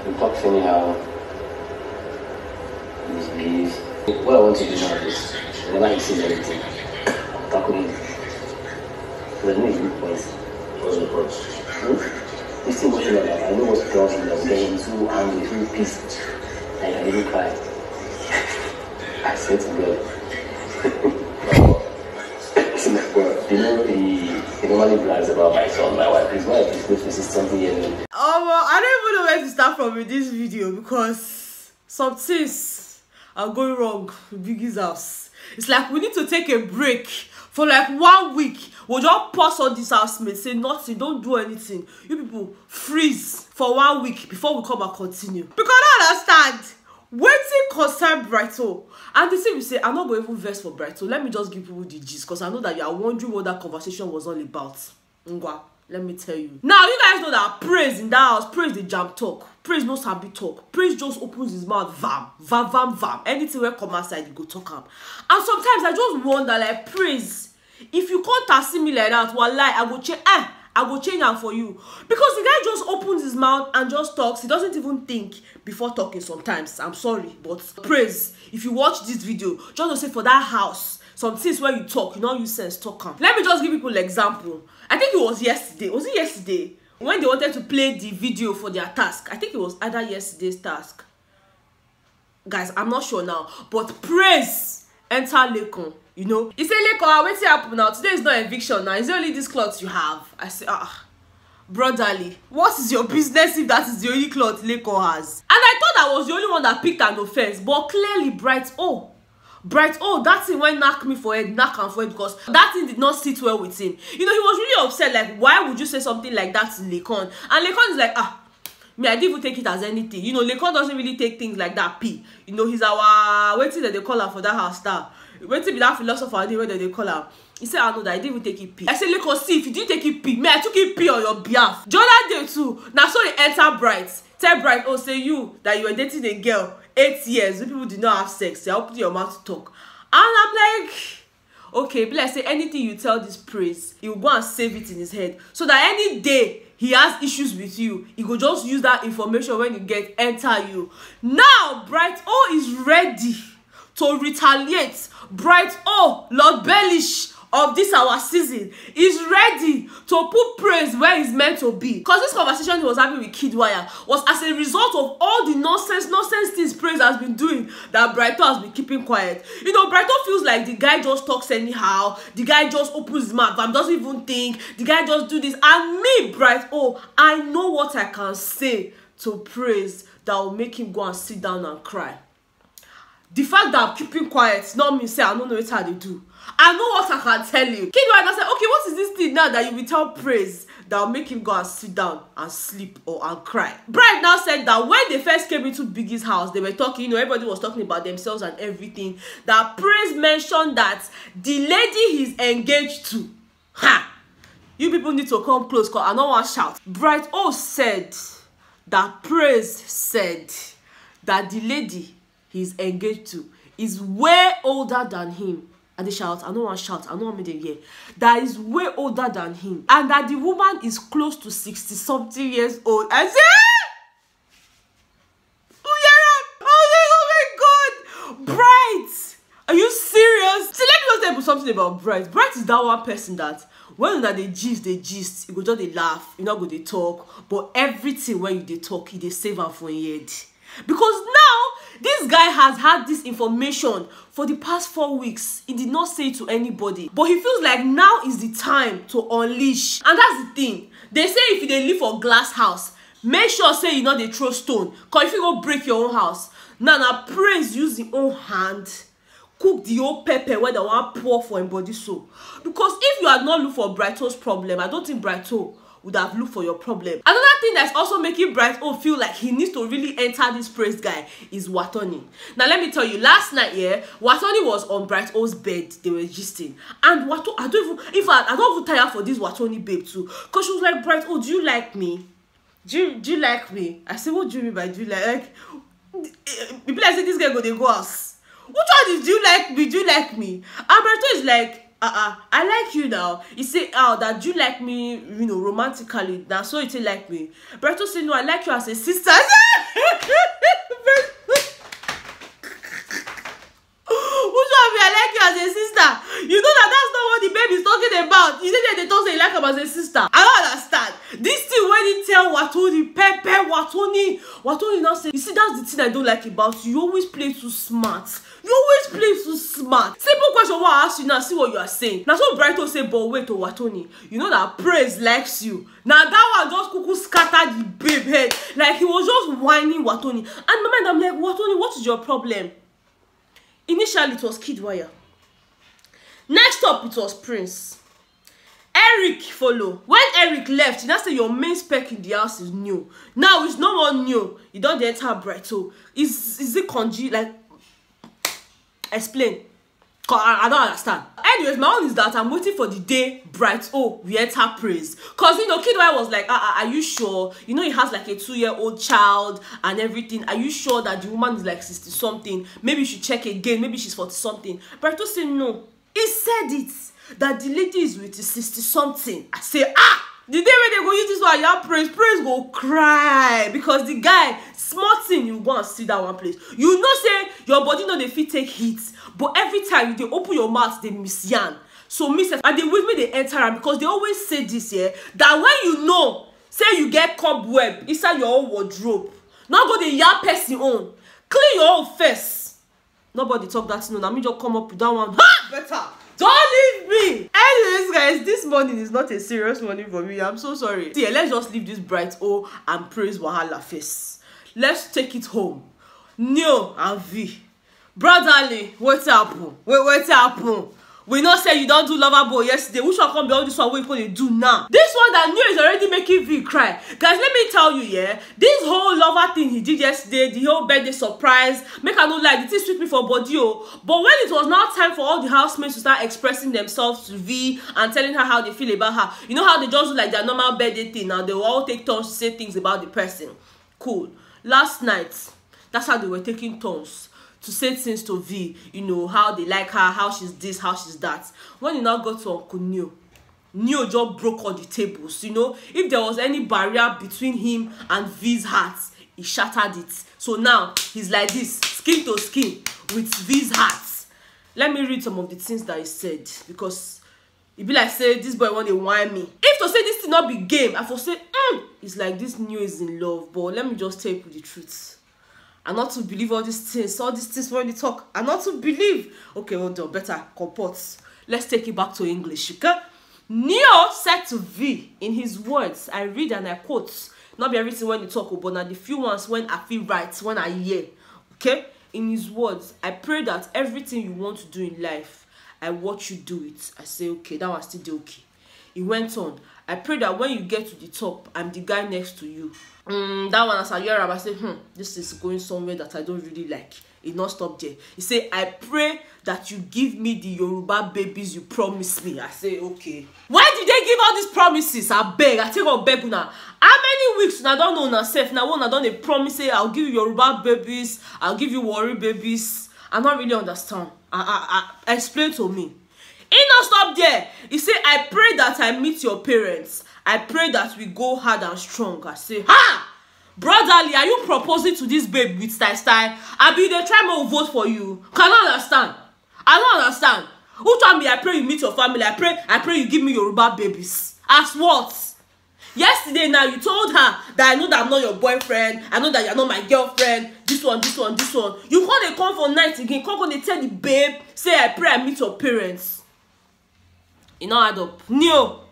He talks anyhow. He what I want to do now is, whenever he sees anything, I'll tackle him. Because I know he's weak points. What's the point? This thing watching about, I know what's tells him that we're getting too angry, too pissed. Like I didn't cry. I swear to God. You know, he normally brags about my son, my wife. His wife is going to see something here. I don't even know where to start from with this video because some things are going wrong with Biggie's house. It's like we need to take a break for like 1 week. We'll just pause on this housemates, say nothing, don't do anything. You people freeze for 1 week before we come and continue. Because I don't understand. Waiting concern Brighto. And the thing we say, I'm not going to even verse for Brighto. Let me just give people the gist because I know that you are wondering what that conversation was all about. Ngwa, let me tell you. Now, you guys know that Praise in that house, Praise the jam talk. Praise no sabi talk. Praise just opens his mouth, vam. Anything will come outside, you go talk up. And sometimes I just wonder, like, Praise, if you can't see me like that, walai, I go change am for you. Because the guy just opens his mouth and just talks. He doesn't even think before talking sometimes. I'm sorry, but Praise, if you watch this video, just to say for that house, some things where you talk, you don't use sense, talk am. Let me just give people an example. I think it was yesterday. Was it yesterday? When they wanted to play the video for their task. I think it was either yesterday's task. Guys, I'm not sure now. But Praise enter Lekon. You know, he said, Lekon, what's happen now? Today is not eviction now. Is it only this cloth you have? I say, brotherly, what is your business if that is the only cloth Lekon has? And I thought I was the only one that picked an offense, but clearly Brighto, that thing went knock me for head, knock and for head, because that thing did not sit well with him. You know, he was really upset, like, why would you say something like that to Lekon? And Lekon is like, me, I didn't even take it as anything. You know, Lekon doesn't really take things like that, P. You know, he's our, waiting that they call her for that house star. Wait till be that philosopher idea whether they call her. He said, I know that I didn't even take it P. I said, Lekon, see, if you didn't take it P, me, I took it P on your behalf. Jordan day too. Now so they enter Bright. Tell Bright, oh, say you that you were dating a girl 8 years. When people did not have sex. They open your mouth to talk. And I'm like, okay, but let's say anything you tell this Praise, he will go and save it in his head. So that any day he has issues with you, he will just use that information when you get enter you. Now Brighto is ready to retaliate. Brighto, Lord Bellish of this our season, is ready to put Praise where he's meant to be. Because this conversation he was having with Kidwire was as a result of all the nonsense things Praise has been doing that Brighto has been keeping quiet. You know, Brighto feels like the guy just talks anyhow, the guy just opens his mouth and doesn't even think, the guy just do this. And me, Brighto, I know what I can say to Praise that will make him go and sit down and cry. The fact that I'm keeping quiet not mean say I don't know what how they do. I know what I can tell you. Kidwire said, okay, what is this thing now that you will tell Praise that will make him go and sit down and sleep or and cry? Bright now said that when they first came into Biggie's house, they were talking, you know, everybody was talking about themselves and everything. That Praise mentioned that the lady he's engaged to, you people need to come close because I don't want to shout. Brighto said that Praise said that the lady he's engaged to is way older than him. And they shout, I don't want to shout, I don't want to make them hear. That is way older than him. And that the woman is close to 60-something years old. I said, oh my God, Bright, are you serious? See, let me just tell you something about Bright. Bright is that one person that when they gist, you go just they laugh, you not go they talk, but everything when you they talk, they save her for your head. Because now, this guy has had this information for the past 4 weeks. He did not say it to anybody. But he feels like now is the time to unleash. And that's the thing. They say if you live for glass house, make sure say you know they throw stone. Because if you go break your own house, now Praise use the own hand, cook the old pepper where they want pour for him body so. Because if you had not looked for Brighto's problem, I don't think Brighto would have looked for your problem. Another thing that's also making Brighto feel like he needs to really enter this Praise guy is Watoni. Now let me tell you, last night, Watoni was on Brighto's bed. They were gisting. And Watoni, I don't even tire for this Watoni babe too. Because she was like, Brighto, do you like me? Do you like me? I said, what do you mean by do you like? People like say this guy they go house. Which one is do you like me? Do you like me? And Brighto is like, I like you now. He say, that you like me, you know, romantically. Now, so you say like me. Brighto say, no, I like you as a sister. as a sister. I don't understand. This thing when he tell Watoni, Pepe, Watoni now say, you see, that's the thing I don't like about you. You always play too smart. You always play too smart. Simple question what I ask you now, see what you are saying. Now so Brighto say, but wait to Watoni, you know that praise likes you. Now that one just cuckoo scattered the babe head. Like he was just whining Watoni. And my mind, I'm like, Watoni, what is your problem? Initially it was Kidwire. Next up it was Prince. Eric follow. When Eric left, you now say your main spec in the house is new. Now it's no more new. You don't enter Brighto. Is it Konji? Like, explain. I don't understand. Anyways, my own is that I'm waiting for the day Brighto we enter praise. Cause you know, Kidwire was like, are you sure? You know, he has like a 2-year-old child and everything. Are you sure that the woman is like 60 something? Maybe you should check again. Maybe she's 40 something. Brighto said no. He said it. That the lady is with 60 something. I say, the day when they go use this one, y'all praise go cry. Because the guy, smart thing, you go and see that one place. You know, say, your body know they fit take hits. But every time they open your mouth, they miss yarn. So miss it. And they with me, they enter them. Because they always say this, yeah, that when you know, say you get cobweb inside your own wardrobe, not go the yard person own. Clean your own face. Nobody talk that, no. Now me just come up with that one. Ha! Better. Don't leave me. Anyways, guys, this morning is not a serious morning for me. I'm so sorry. See, let's just leave this Brighto and praise wahala face. Let's take it home. Neo and V. Brotherly, what's happen? What's happen? We not say you don't do lover boy yesterday. We shall come be all this one what you do now. This one that Neo is already making V cry. Guys, let me tell you, yeah, this whole lover thing he did yesterday, the whole birthday surprise, make I no lie, the thing sweet me for body. But when it was now time for all the housemates to start expressing themselves to V and telling her how they feel about her, you know how they just do like their normal birthday thing. Now they will all take turns to say things about the person. Cool. Last night, that's how they were taking turns to say things to V, you know, how they like her, how she's this, how she's that. When you now go to Uncle Neo just broke all the tables, you know. If there was any barrier between him and V's heart, he shattered it. So now, he's like this, skin to skin with V's heart. Let me read some of the things that he said, because it be like, say, this boy want to whine me. If to say this thing not be game, I for say, it's like this Neo is in love. But let me just tell you the truth. And not to believe all these things when they talk. And not to believe. Okay, well done, better comport. Let's take it back to English, okay? Neo said to V, in his words, I read and I quote, not be everything when they talk, but now the few ones when I feel right, when I hear, okay? In his words, I pray that everything you want to do in life, I watch you do it. I say, okay, that was still okay. He went on, I pray that when you get to the top, I'm the guy next to you. That one as I hear him, I say, this is going somewhere that I don't really like. He not stop there. He say, I pray that you give me the Yoruba babies you promised me. I say, okay. Why did they give all these promises? I beg. I take on beg now. How many weeks I don't know myself? Now when I don't promise, say I'll give you Yoruba babies, I'll give you Warri babies. I don't really understand. Explain to me. He not stop there. He say, I pray that I meet your parents. I pray that we go hard and strong. I say, ha! Brotherly, are you proposing to this babe with style? I be they try more vote for you. Can I understand? I don't understand. Who told me I pray you meet your family? I pray you give me Yoruba babies. As what? Yesterday now you told her that I know that I'm not your boyfriend. I know that you're not my girlfriend. This one. You can't come for night again. Can't they tell the babe, say I pray I meet your parents. You know add up. No,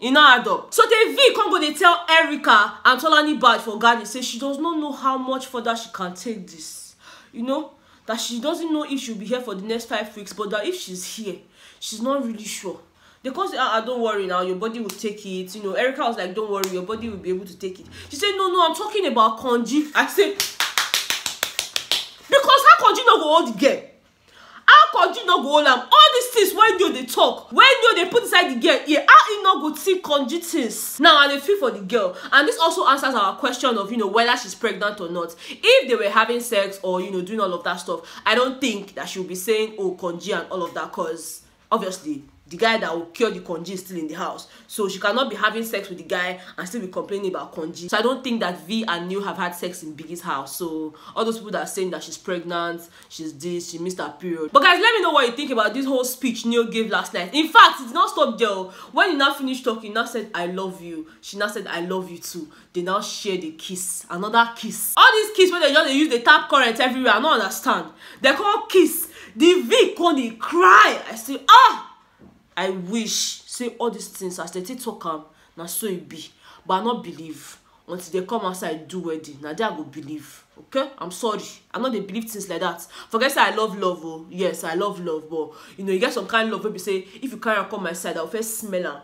it not add up. So the V come go they tell Erica and Tolani bad for God. They say she does not know how much further she can take this. You know, that she doesn't know if she'll be here for the next 5 weeks, but that if she's here, she's not really sure. They call say, don't worry now, your body will take it. You know, Erica was like, don't worry, your body will be able to take it. She said, no, I'm talking about Konji. I said, because how Konji not go hold the girl? How Konji not go hold am? All these things when you they talk, when you they put inside the girl, yeah, how he not go see Konji things? Now I they feel for the girl, and this also answers our question of whether she's pregnant or not. If they were having sex or doing all of that stuff, I don't think that she'll be saying Konji and all of that, cause obviously the guy that will cure the congee is still in the house. So she cannot be having sex with the guy and still be complaining about congee. So I don't think that V and Neil have had sex in Biggie's house. So all those people that are saying that she's pregnant, she's this, she missed her period. But guys, let me know what you think about this whole speech Neil gave last night. In fact, it did not stop there. When he now finished talking, he now said, I love you. She now said, I love you too. They now shared a kiss. Another kiss. All these kiss where they use the tap current everywhere, I don't understand. They call kiss. The V called the cry. I say, I wish. Say all these things as they talk now so it be. But I not believe. Until they come outside do wedding. Now they go believe. Okay? I'm sorry. I know they believe things like that. Forget say I love love. Oh. Yes, I love love. But you know, you get some kind of love where you say, if you can't come my side, I'll first smell and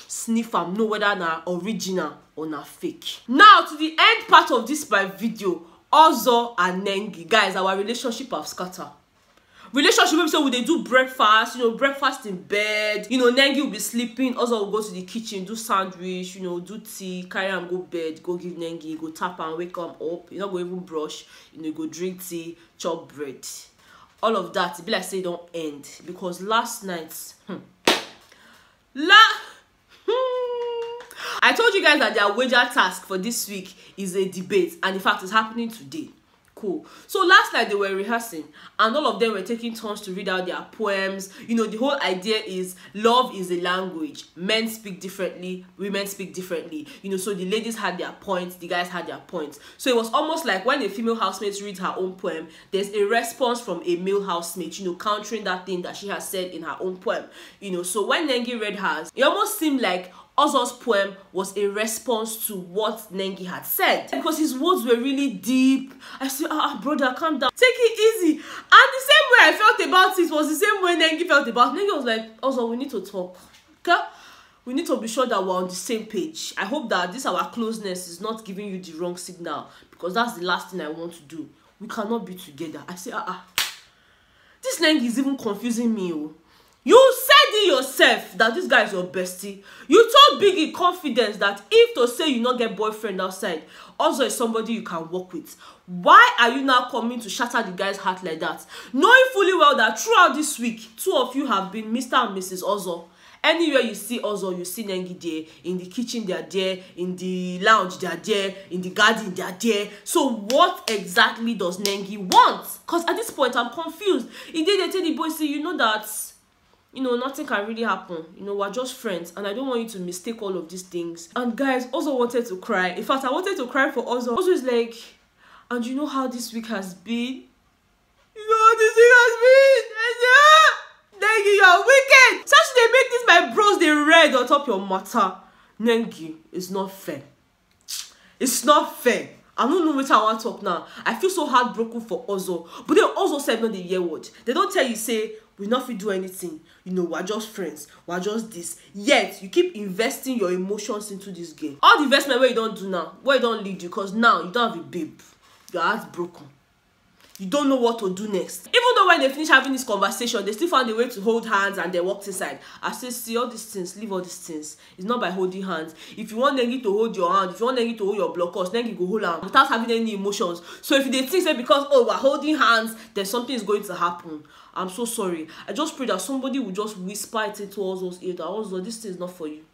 sniff and know whether na original or na fake. Now to the end part of this my video, Ozo and Nengi. Guys, our relationship have scattered. Relationship maybe so they do breakfast, you know, breakfast in bed. You know, Nengi will be sleeping. Ozo will go to the kitchen, do sandwich, you know, do tea, carry and go bed, go give Nengi, go tap and wake him up. You know, go even brush, you know, go drink tea, chop bread. All of that, it be like say it don't end. Because last night, I told you guys that their wager task for this week is a debate, and in fact it's happening today. Cool. So last night they were rehearsing and all of them were taking turns to read out their poems. You know, the whole idea is love is a language. Men speak differently, women speak differently. You know, so the ladies had their points, the guys had their points. So it was almost like when a female housemate reads her own poem, there's a response from a male housemate, you know, countering that thing that she has said in her own poem. You know, so when Nengi read hers, it almost seemed like Ozo's poem was a response to what Nengi had said, because his words were really deep. I said, brother, calm down, take it easy. And the same way I felt about it was the same way Nengi felt about it. Nengi was like, Ozo, we need to talk, okay? We need to be sure that we're on the same page. I hope that this our closeness is not giving you the wrong signal, because that's the last thing I want to do. We cannot be together. I say, this Nengi is even confusing me. Oh. You said it yourself that this guy is your bestie. You told Biggie confidence that if to say you not get boyfriend outside, also is somebody you can work with. Why are you now coming to shatter the guy's heart like that? Knowing fully well that throughout this week, two of you have been Mr. and Mrs. Ozo. Anywhere you see Ozo, you see Nengi there. In the kitchen, they are there. In the lounge, they are there. In the garden, they are there. So what exactly does Nengi want? Because at this point, I'm confused. He did tell the boy, say, you know that, you know, nothing can really happen. You know, we're just friends. And I don't want you to mistake all of these things. And guys, Ozo wanted to cry. In fact, I wanted to cry for Ozo. Ozo is like, and you know how this week has been? You know how this week has been? Nengi, you're wicked. Such they make this my bros they red on top your matter. Nengi, it's not fair. It's not fair. I don't know which I want to talk now. I feel so heartbroken for Ozo. But then Ozo said no the year word. They don't tell you, say, we not fit do anything. You know, we're just friends. We're just this. Yet, you keep investing your emotions into this game. All the investment where you don't do now, where you don't lead you, because now you don't have a babe. Your heart's broken. You don't know what to do next. Even though when they finish having this conversation, they still found a way to hold hands and they walked inside. I say, see all these things, leave all these things. It's not by holding hands. If you want Nengi to hold your hand, if you want Nengi to hold your blockers, Nengi go hold hand without having any emotions. So if they think that because, oh, we're holding hands, then something is going to happen. I'm so sorry. I just pray that somebody will just whisper it into Ozo's ear that Ozo, this thing is not for you.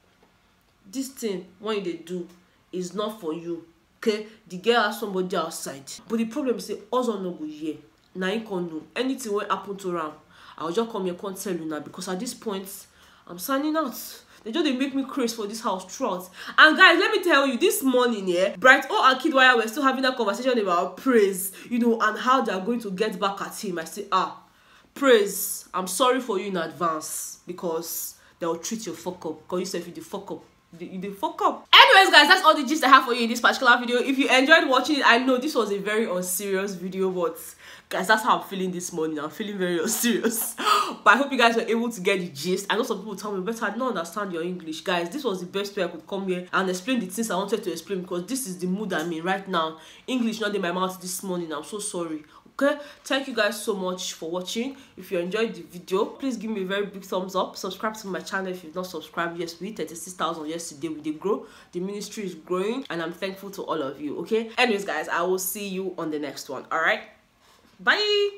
This thing, what they do, is not for you. Okay, the girl has somebody outside. But the problem is that Ozo no go here. Now you can't know. Anything will happen to Ram. I'll just come here and tell you now, because at this point, I'm signing out. They make me crazy for this house throughout. And guys, let me tell you, this morning, yeah, Bright O and Kidwire were still having that conversation about Praise, you know, and how they are going to get back at him. I say, Praise, I'm sorry for you in advance, because they'll treat you fuck up. Because you said if you fuck up, you fuck up. Anyways, guys, that's all the gist I have for you in this particular video. If you enjoyed watching it, I know this was a very unserious video, but guys, that's how I'm feeling this morning. I'm feeling very unserious. But I hope you guys were able to get the gist. I know some people tell me, but I don't understand your English. Guys, this was the best way I could come here and explain the things I wanted to explain, because this is the mood I'm in right now. English not in my mouth this morning. I'm so sorry. Okay, thank you guys so much for watching. If you enjoyed the video, please give me a very big thumbs up. Subscribe to my channel if you've not subscribed. Yes, we hit 36,000 yesterday. We did grow. The ministry is growing, and I'm thankful to all of you. Okay, anyways guys, I will see you on the next one. All right, bye.